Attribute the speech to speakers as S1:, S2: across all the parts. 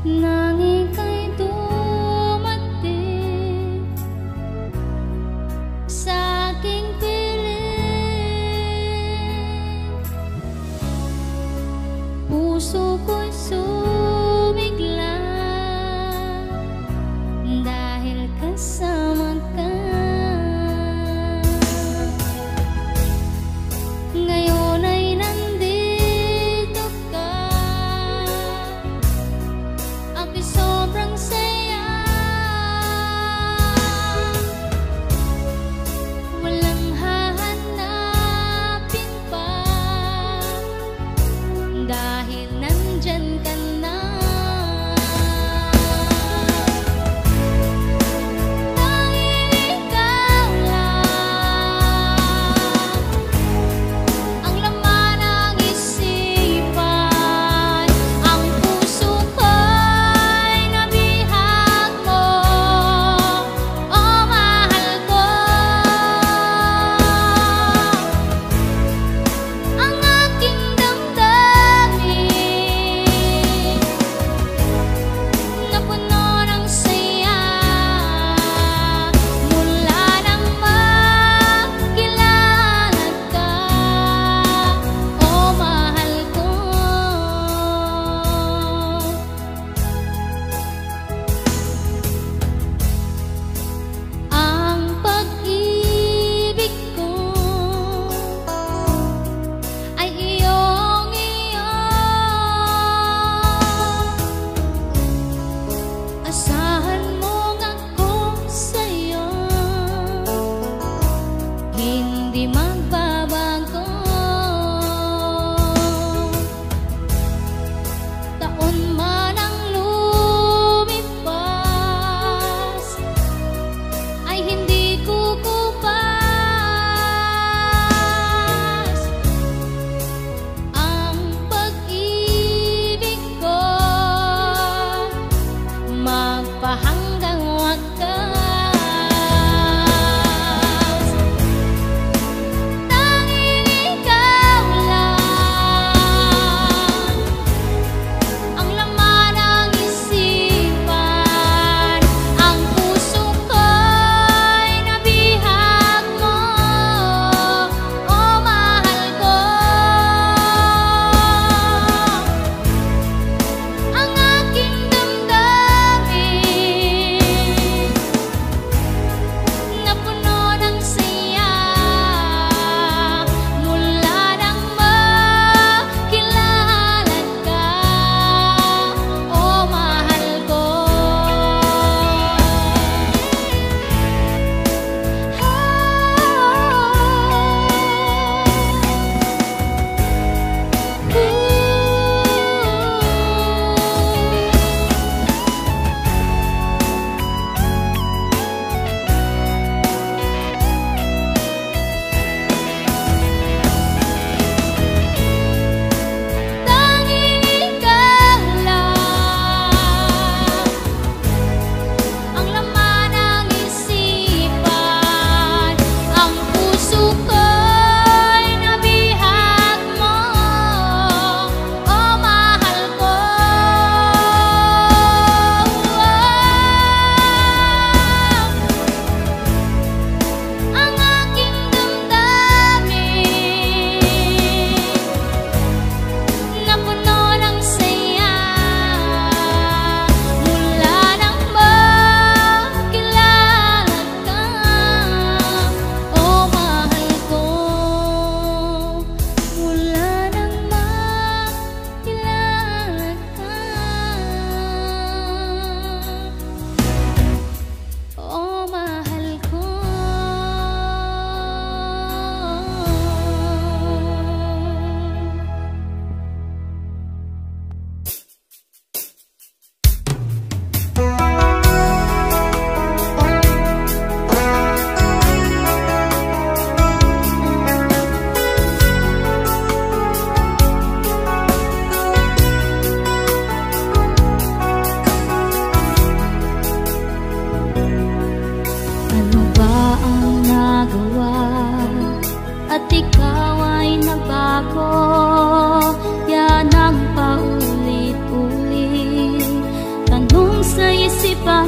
S1: nang ika'y dumating sa aking piling. Puso ko'y sumigla dahil kasama ka. Ngayon ay nandito ka,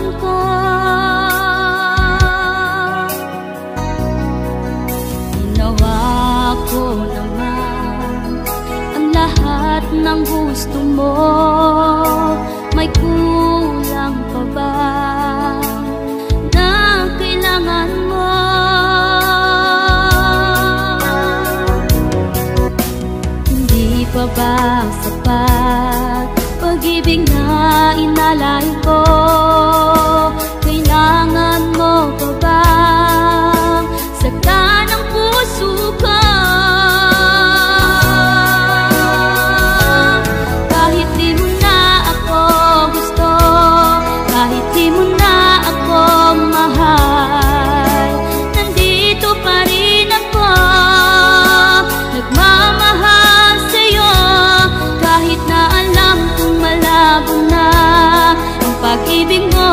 S1: nandyan ka. Ginawa ko naman ang lahat ng gusto mo. May kulang pa ba na kailangan mo? Hindi pa ba sapat pag-ibig na inalay ko? Kailangan mo pa ba saktan ang puso ko? Kahit di mo na ako gusto, kahit di mo na ako mahal, nandito pa rin ako, nagmamahal sa'yo. Kahit na alam kong malabo na ang pag-ibig mo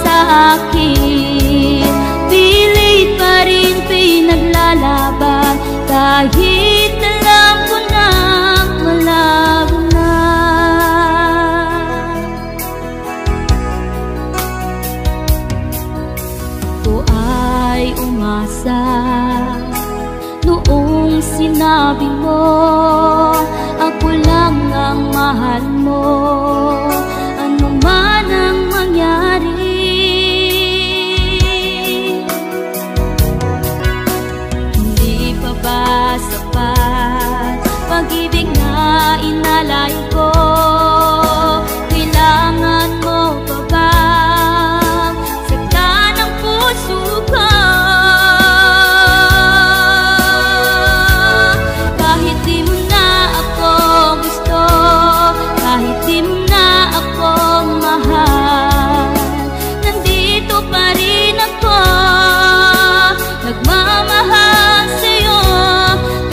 S1: sa akin, pilit pa rin pinaglalaban. Kahit alam ko na malabo na. Ko ay umasa noong sinabi mo ako lang ang mahal mo, ano man ang mangyari. Hindi pa ba sapat pag-ibig na inalay ko? Kailangan mo pa ba saktan ang puso ko? Kahit di mo na ako gusto, kahit di mo na ako mahal, nandito pa rin ako, nagmamahal sa'yo.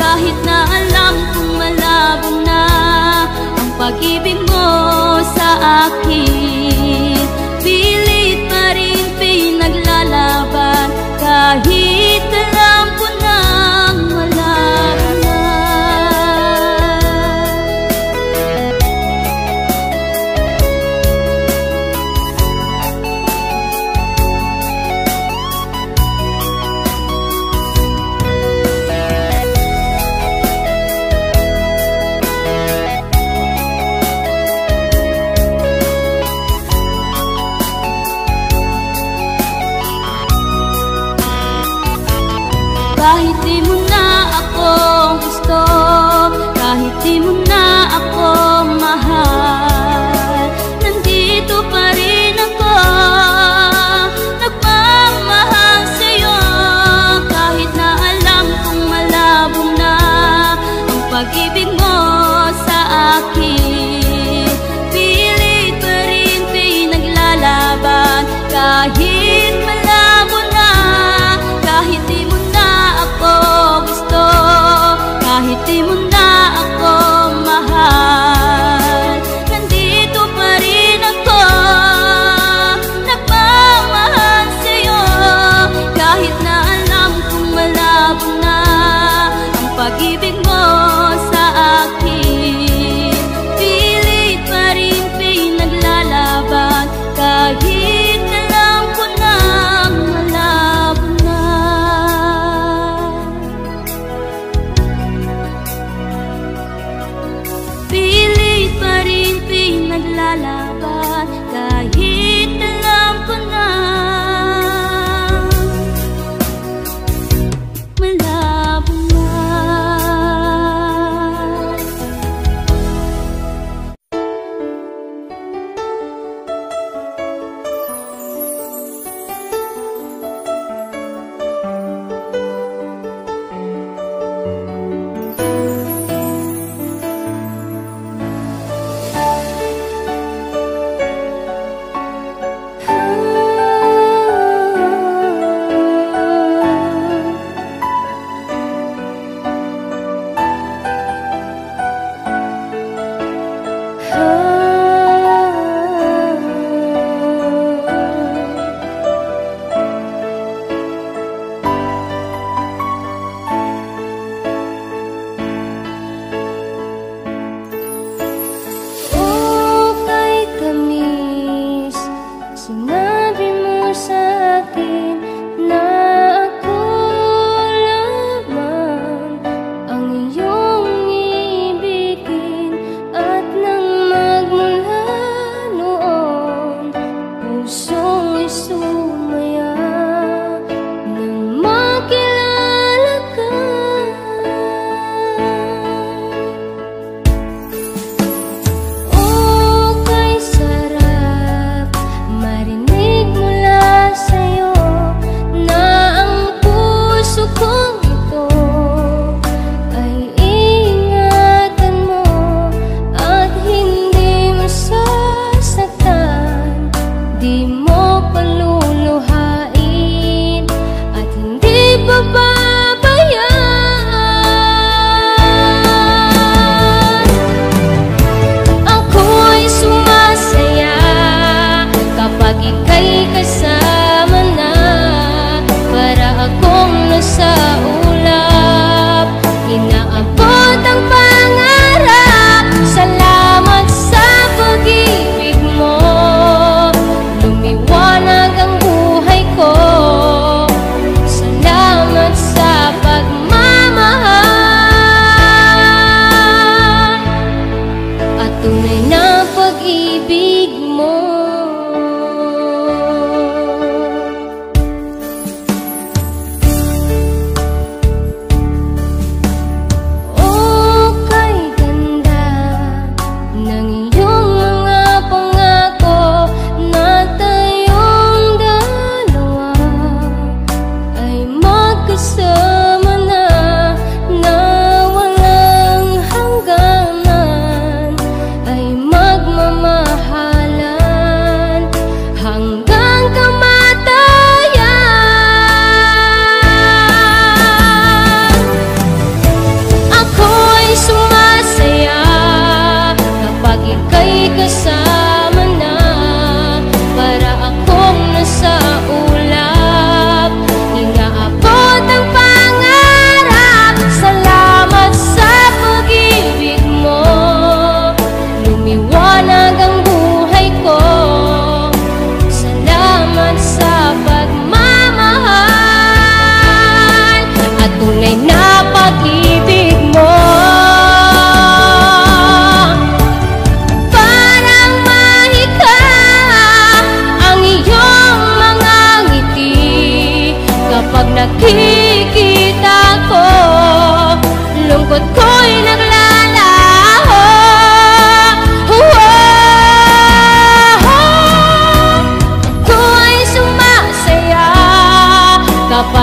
S1: Kahit na alam kong malabo na ang pag-ibig mo sa akin, pilit pa rin pinaglalaban. Kahit alam ko na malabo na. Kahit di mo na ako gusto, kahit di mo na ako mahal, nandito pa rin ako, nagmamahal sa'yo. Kahit na alam kong malabo na ang pag-ibig mo sa akin, pilit pa rin pinaglalaban. Kahit malabo na, kahit di mo na ako gusto, kahit di mo na ako mahal,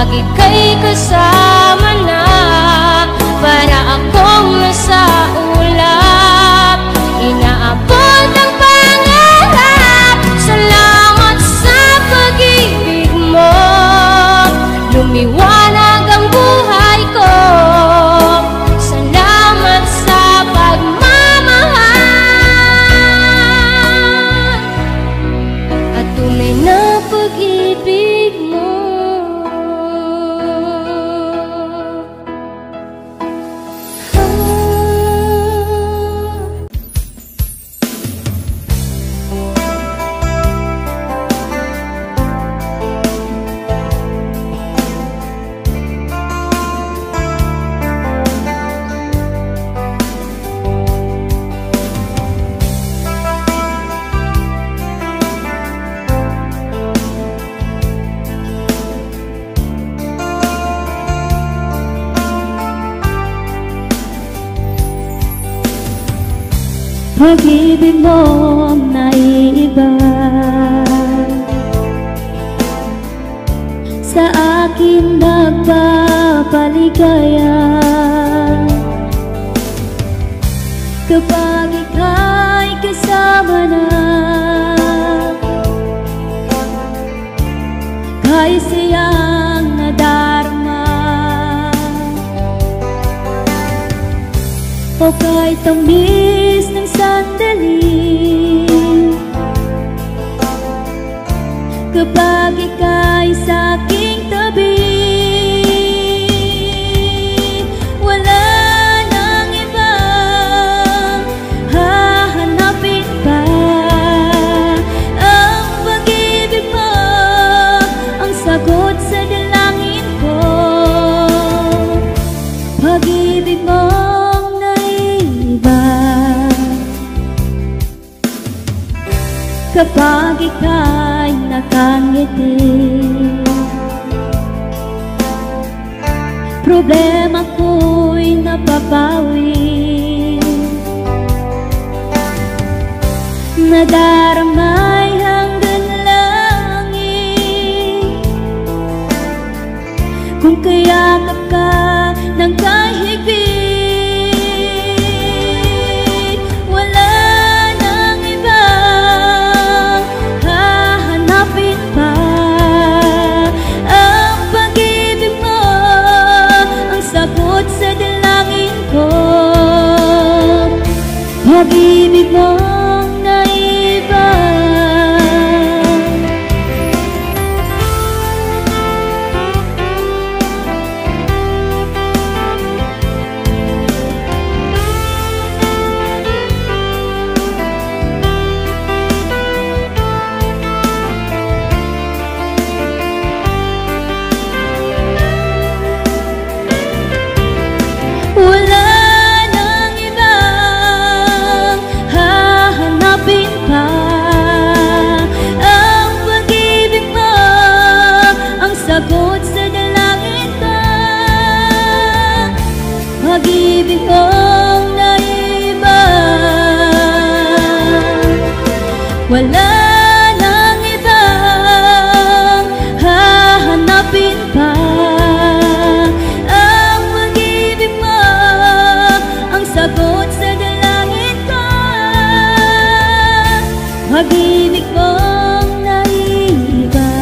S1: ika'y kasama na, para akong nasa ulap. Inaabot ang pangarap, salamat sa pag-ibig mo. Lumiwanag ang buhay ko, salamat sa pagmamahal at tunay na pag-ibig mo.
S2: Pag-ibig mo ang naiiba sa akin nagpapaligaya. Kapag ika'y kasama na, kahit siyang nadarama o kahit tamis ng sandali. Kapag ika'y sa aking tabi, wala nang ibang hahanapin pa. Ang pag-ibig mo ang sagot sa dalangin ko. Pag-ibig mo kapag ika'y nakangiti, problema ko'y napapawi. Nadaramay hanggang langit kung kayakap ka ng kahigpit. Pag-ibig mong naiba, wala sagot sa dalangin ka. Pag-ibig mong naiba, wala nang ibang hahanapin pa. Ang pag-ibig mo ang sagot sa dalangin ka. Pag-ibig mong naiba,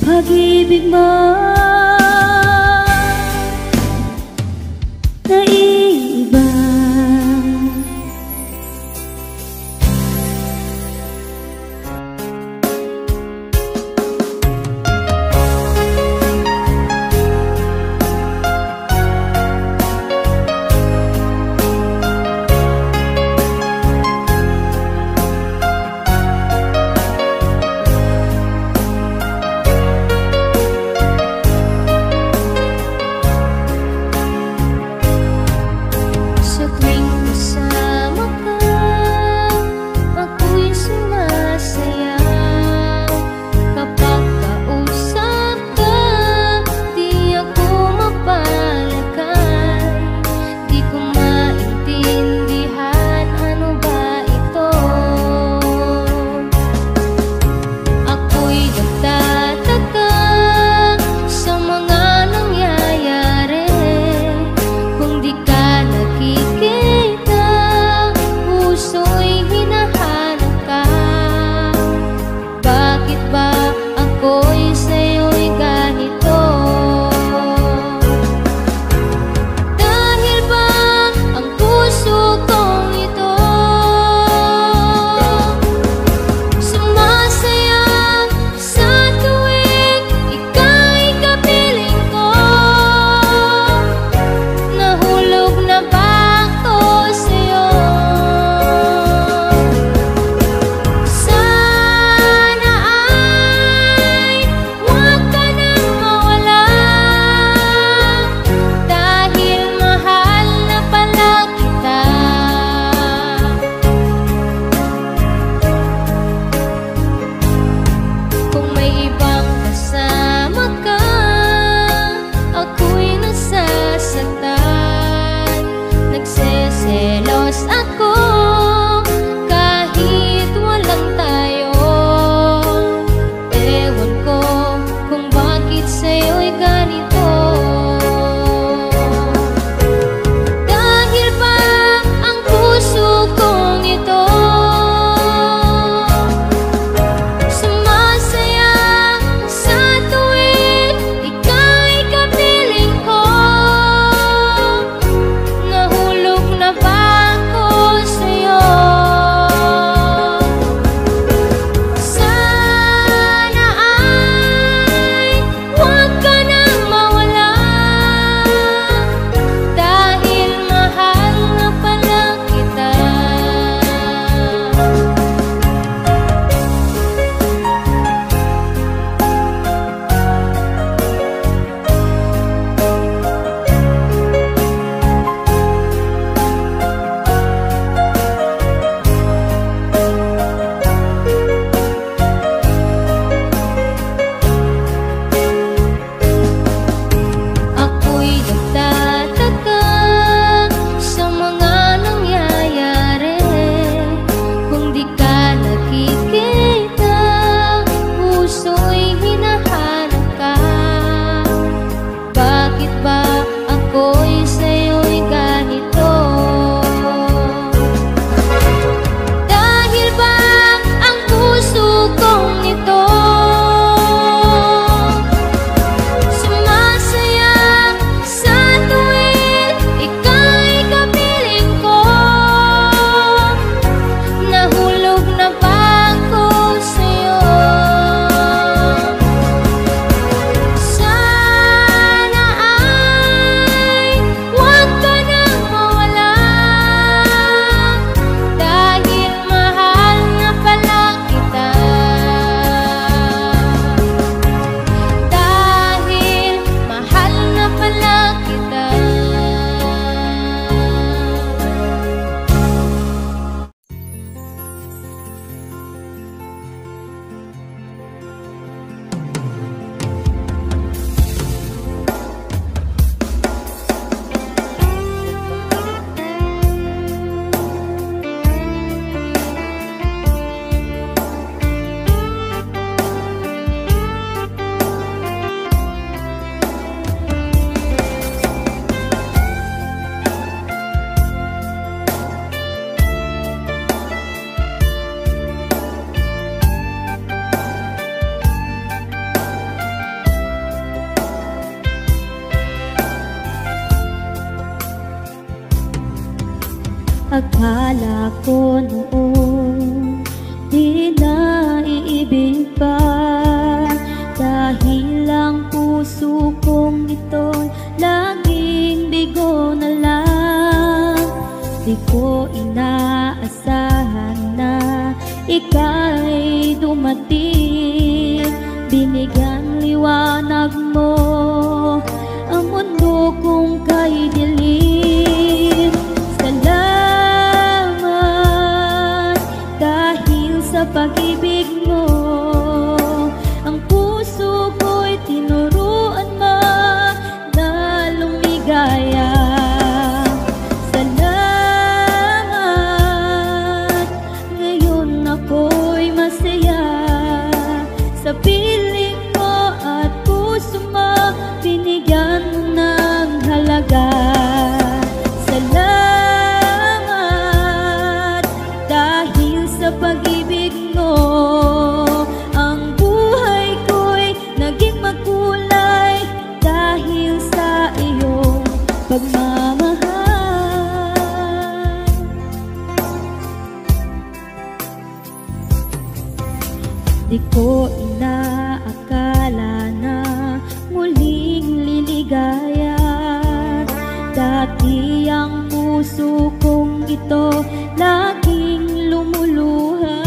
S2: pag-ibig mo naiba. ako noon, di na iibig pa. Dahil ang puso kong ito laging bigo na lang. Di ko inaasahan na ika'y dumating. Binigyan liwanag mo ang mundo kong kay dilim. Salamat dahil sa pag-ibig mo, ang puso ko'y tinuruan mo na lumigaya. Salamat, ngayon ako'y masaya sa piling mo at puso mo, binigyan mo ng halaga. Salamat dahil sa pag-ibig mo, ang buhay ko'y naging makulay dahil sa iyong pagmamahal. Di ko inaakala na muling liligaya. Dati ang puso kong ito laging lumuluha.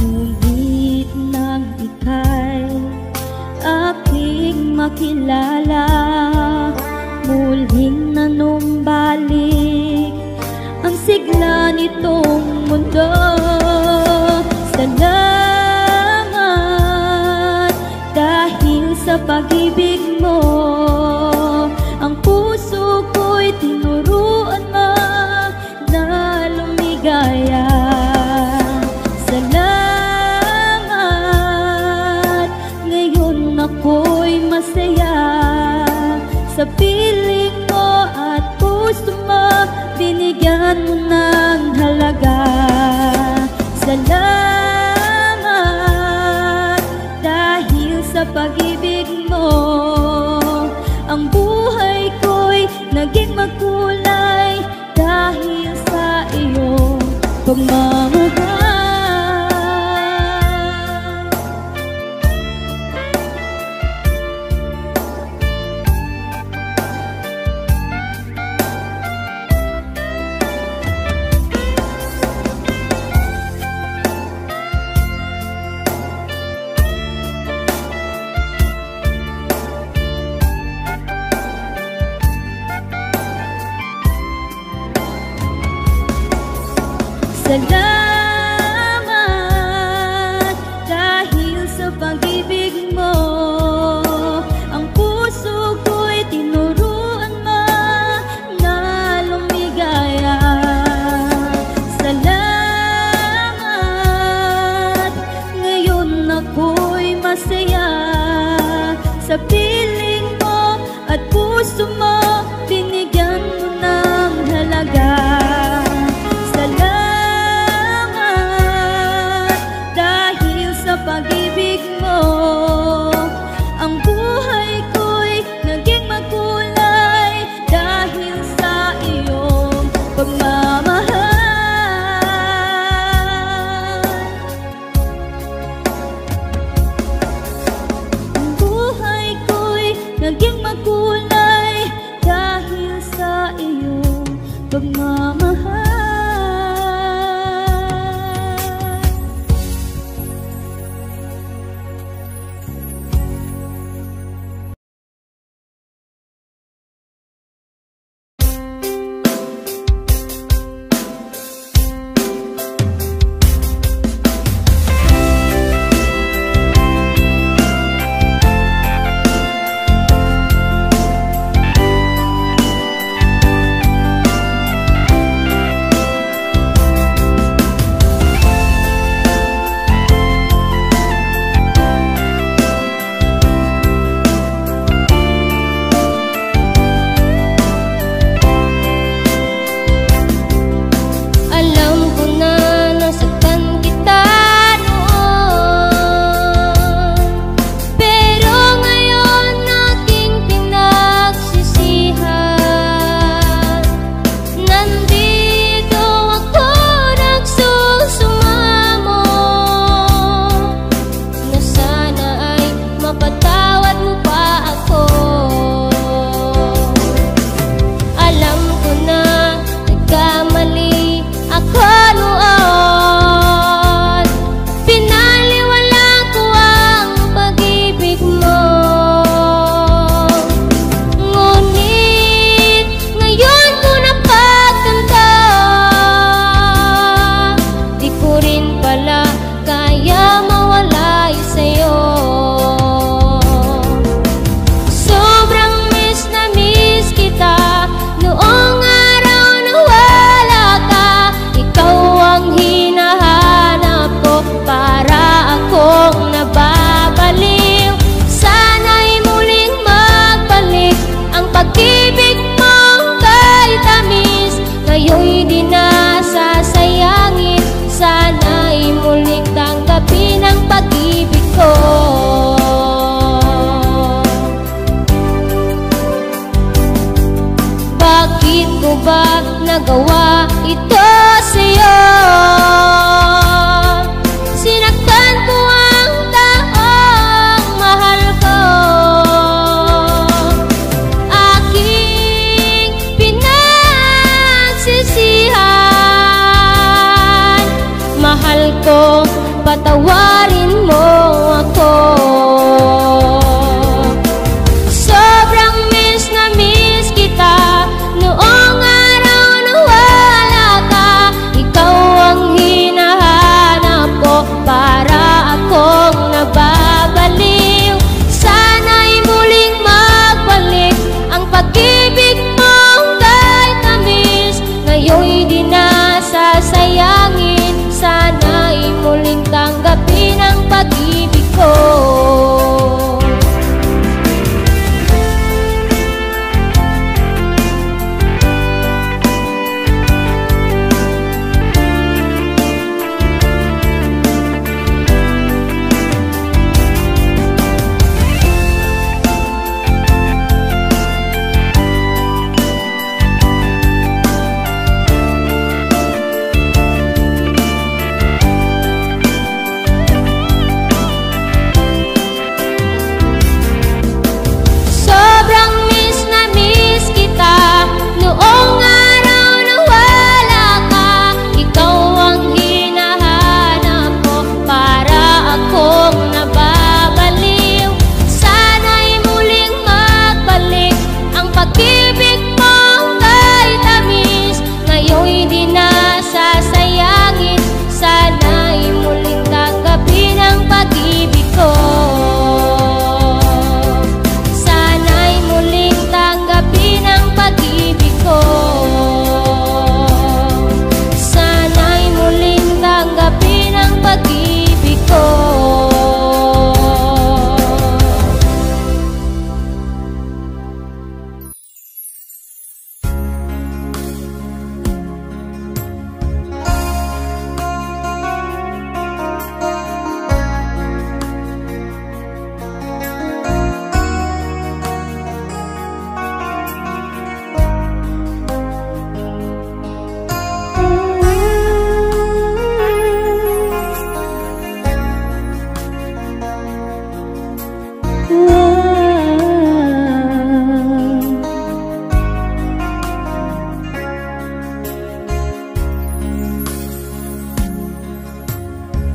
S2: Ngunit nang ika'y aking makilala, muling nanumbalik ang sigla nitong mundo. Salamat dahil sa pag-ibig mo, ang puso ko'y tinuruan mo na lumigaya. Salamat, ngayon ako'y masaya sa piling mo at puso mo, binigyan mo ng halaga. Salamat dahil sa pag-ibig mo, ang buhay ko'y naging makulay dahil sa iyong pagmamahal. Salamat dahil sa pag-ibig mo, ang puso ko'y tinuruan mo na lumigaya. Salamat, ngayon ako'y masaya sa piling mo at puso mo, binigyan mo ng halaga. Salamat
S1: ko, patawarin mo ako. Sobrang miss na miss kita, noong araw na wala ka. Ikaw ang hinahanap ko, para akong nababaliw. Sana'y muling magbalik ang pag-ibig mong kay tamis. Ngayon'y di na sasayangin, sana'y muling tanggapin ang pag-ibig ko.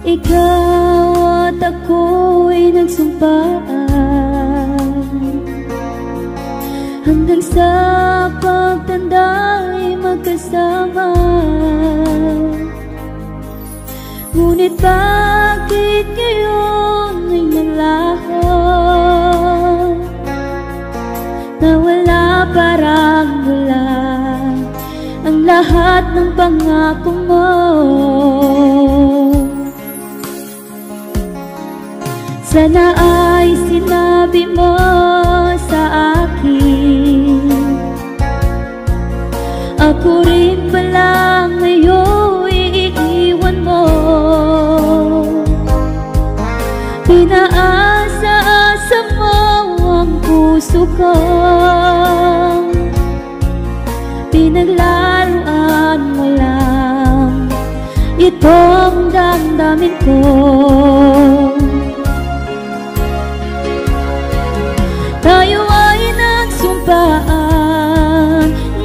S2: Ikaw at ako'y nagsumpaan, hanggang sa pagtanda'y magkasama. Ngunit bakit ngayon ay nalaho, nawala parang wala ang lahat ng pangako mo. Sana ay sinabi mo sa akin, ako rin pala ngayon iiwan mo. Pinaasa-asa mo ang puso ko, pinaglaruan mo lang itong damdamin ko. Tayo ay nagsumpaan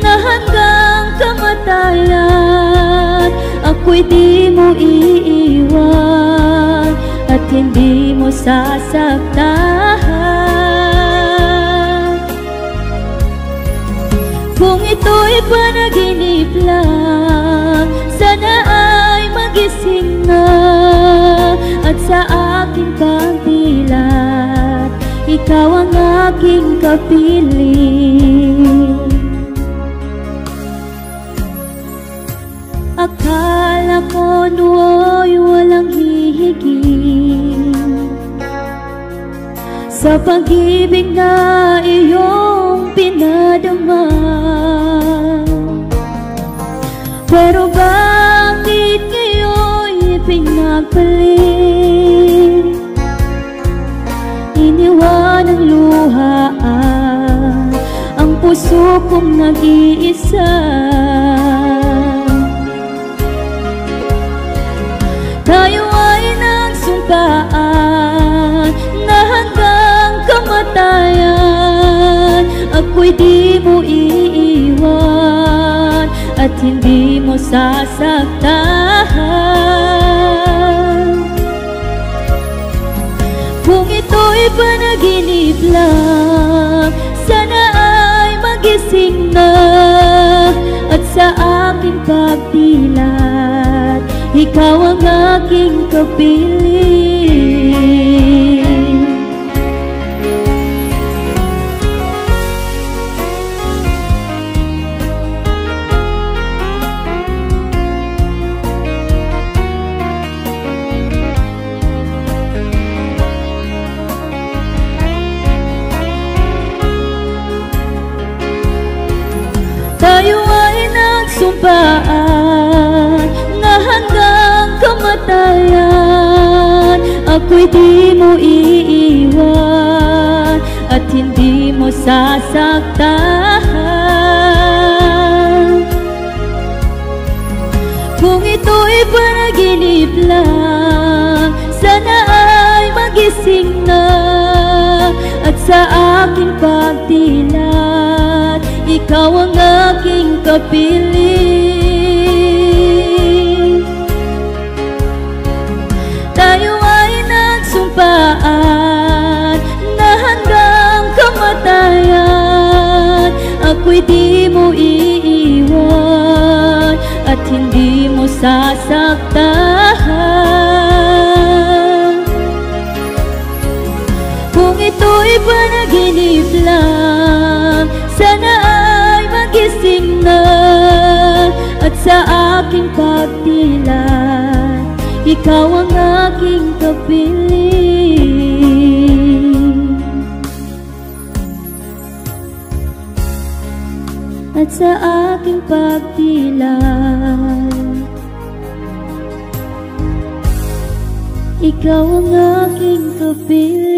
S2: na hanggang kamatayan ako'y di mo iiwan at hindi mo sasaktan. Kung ito'y panaginip lang, sana ay magising na at sa aking kantilan ikaw ang aking kapiling. Akala ko nooy walang hihigit sa pag-ibig na iyong pinadama, pero bakit ngayon'y pinagpalit? Iniwan ang luhaan ang puso kong nag-iisa. Tayo ay nagsumpaan na hanggang kamatayan ako'y di mo iiwan at hindi mo sasaktan. ikaw ang aking kapiling. Tayo ay nagsumpaan na hanggang kamatayan ako'y di mo iiwan at hindi mo sasaktan. Kung ito'y panaginip lang, sana ay magising na at sa aking pagdilat ikaw ang aking kapiling. Tayo ay nagsumpaan na hanggang kamatayan ako'y di mo iiwan at hindi mo sasaktan. Kung ito'y panaginip lang, sana ay magising na at sa aking pagdilat ikaw ang aking kapiling. At sa aking pagdilat ikaw ang aking kapiling.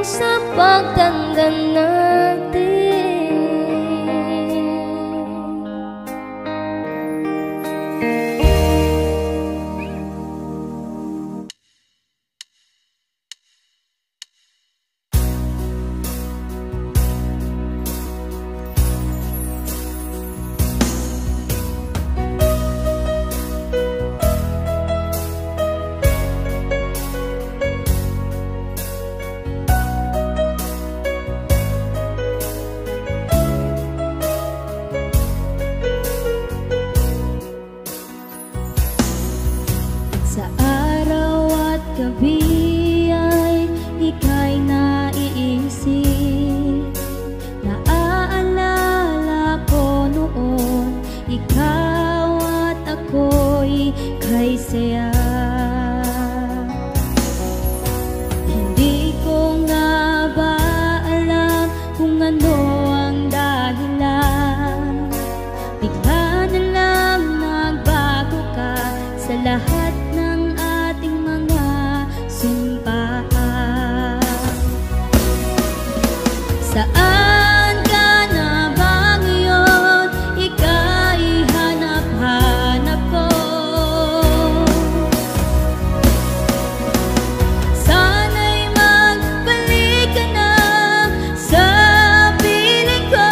S1: sa pagtanda natin. Sa araw at gabi ay ika'y naiisip. Naaalala ko noon, ikaw at ako'y kay saya. Hindi ko nga ba alam kung ano ang dahilan. Bigla na lang nagbago ka sa lahat ng ating mga sumpaan. Saan ka na ba ngayon? Ika'y hanap-hanap ko. Sana'y magbalik ka na sa piling ko.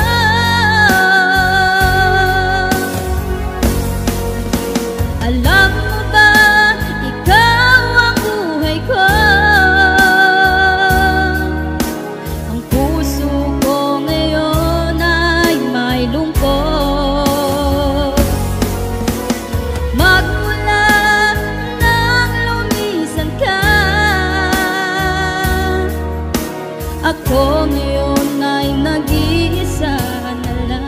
S1: Alam mo ba, ikaw ang buhay ko. Ang puso ko ngayon ay may lungkot. Magmula nang lumisan ka, ako ngayon ay nag-iisa na lang.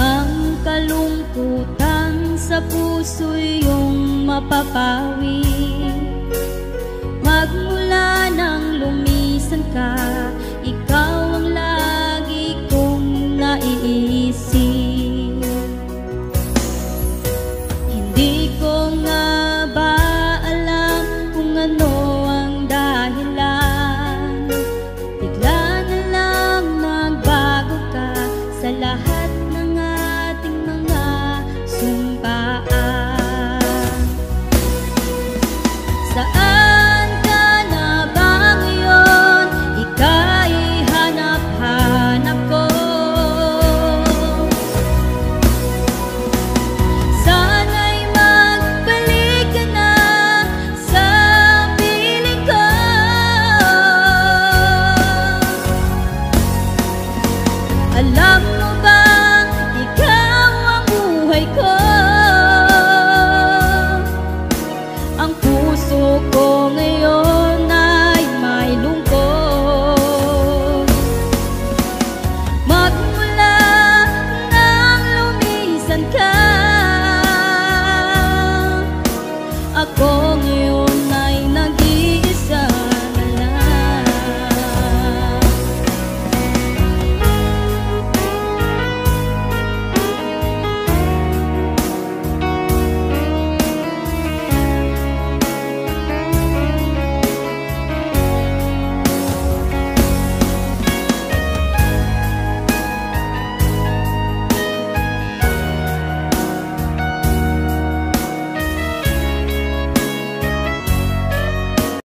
S1: Ang kalungkutan sa puso'y iyong mapapawi.